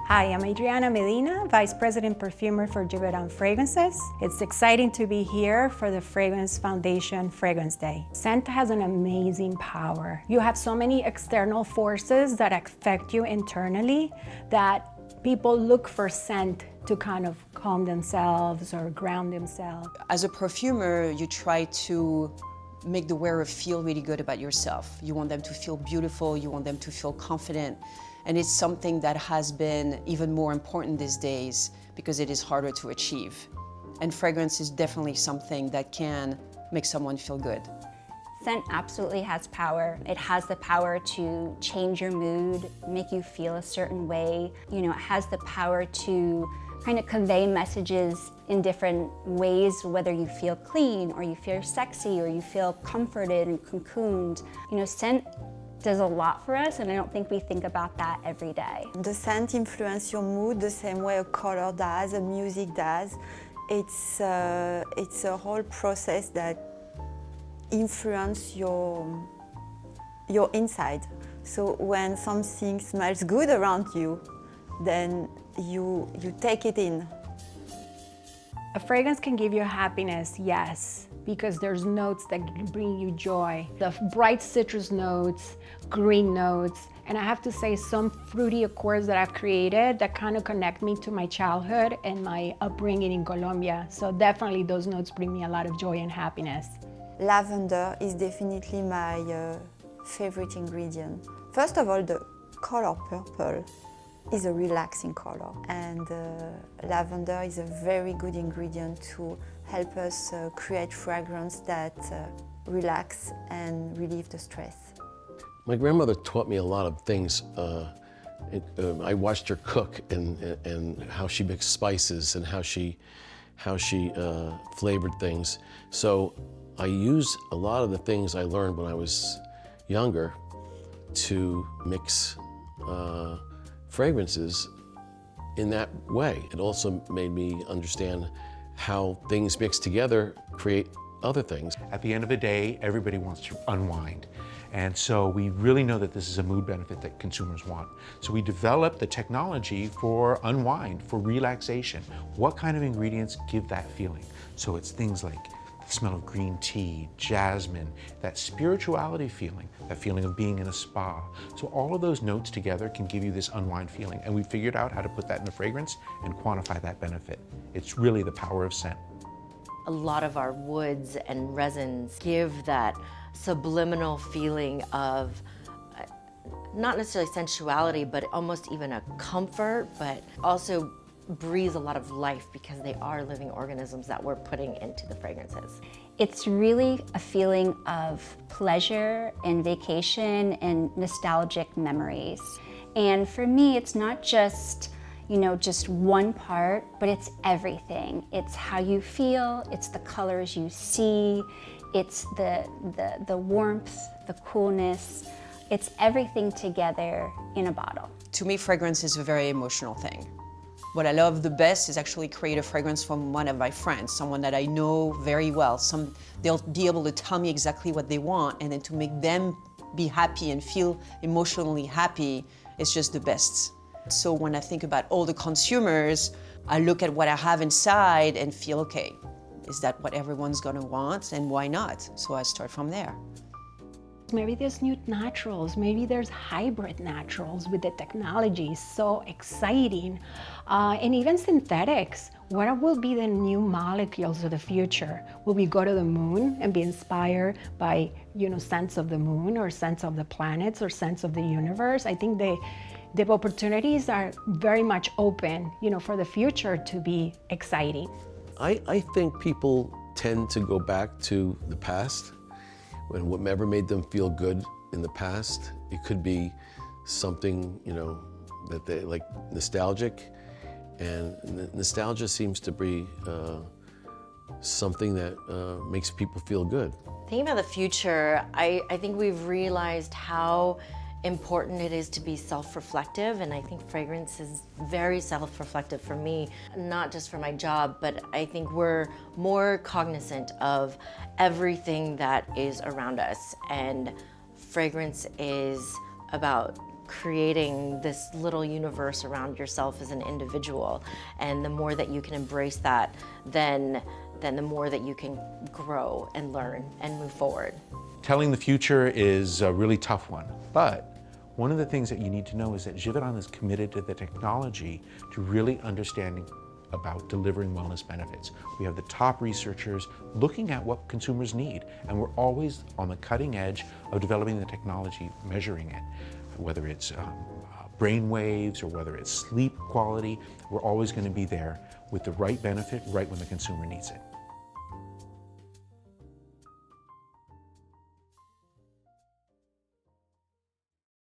Hi, I'm Adriana Medina, Vice President Perfumer for Givaudan Fragrances. It's exciting to be here for the Fragrance Foundation Fragrance Day. Scent has an amazing power. You have so many external forces that affect you internally that people look for scent to kind of calm themselves or ground themselves. As a perfumer, you try to make the wearer feel really good about yourself. You want them to feel beautiful, you want them to feel confident. And it's something that has been even more important these days because it is harder to achieve. And fragrance is definitely something that can make someone feel good. Scent absolutely has power. It has the power to change your mood, make you feel a certain way. You know, it has the power to kind of convey messages in different ways, whether you feel clean or you feel sexy or you feel comforted and cocooned. You know, scent does a lot for us, and I don't think we think about that every day. The scent influences your mood the same way a color does, a music does. It's a whole process that influences your inside. So when something smells good around you, then you take it in. A fragrance can give you happiness, yes, because there's notes that can bring you joy. The bright citrus notes, green notes, and I have to say some fruity accords that I've created that kind of connect me to my childhood and my upbringing in Colombia. So definitely those notes bring me a lot of joy and happiness. Lavender is definitely my favorite ingredient. First of all, the color purple is a relaxing color, and lavender is a very good ingredient to help us create fragrance that relax and relieve the stress. My grandmother taught me a lot of things. I watched her cook and how she mixed spices and how she flavored things. So I use a lot of the things I learned when I was younger to mix fragrances in that way. It also made me understand how things mixed together create other things. At the end of the day, everybody wants to unwind. And so we really know that this is a mood benefit that consumers want. So we developed the technology for unwind, for relaxation. What kind of ingredients give that feeling? So it's things like the smell of green tea, jasmine, that spirituality feeling, that feeling of being in a spa. So all of those notes together can give you this unwind feeling. And we figured out how to put that in a fragrance and quantify that benefit. It's really the power of scent. A lot of our woods and resins give that subliminal feeling of not necessarily sensuality, but almost even a comfort, but also breathe a lot of life because they are living organisms that we're putting into the fragrances. It's really a feeling of pleasure and vacation and nostalgic memories. And for me, it's not just, you know, just one part, but it's everything. It's how you feel, it's the colors you see, it's the warmth, the coolness. It's everything together in a bottle. To me, fragrance is a very emotional thing. What I love the best is actually create a fragrance from one of my friends, someone that I know very well. They'll be able to tell me exactly what they want, and then to make them be happy and feel emotionally happy, it's just the best. So when I think about all the consumers, I look at what I have inside and feel, okay, is that what everyone's gonna want, and why not? So I start from there. Maybe there's new naturals, maybe there's hybrid naturals with the technology, so exciting. And even synthetics. What will be the new molecules of the future? Will we go to the moon and be inspired by, you know, scents of the moon or scents of the planets or scents of the universe? I think the opportunities are very much open, you know, for the future to be exciting. I think people tend to go back to the past. When whatever made them feel good in the past, it could be something, you know, that they like nostalgic, and nostalgia seems to be something that makes people feel good. Thinking about the future, I think we've realized how important it is to be self-reflective, and I think fragrance is very self-reflective for me, not just for my job, but I think we're more cognizant of everything that is around us, and fragrance is about creating this little universe around yourself as an individual. And the more that you can embrace that, then the more that you can grow and learn and move forward. Telling the future is a really tough one, but one of the things that you need to know is that Givaudan is committed to the technology to really understanding about delivering wellness benefits. We have the top researchers looking at what consumers need, and we're always on the cutting edge of developing the technology, measuring it, whether it's brain waves or whether it's sleep quality. We're always going to be there with the right benefit right when the consumer needs it.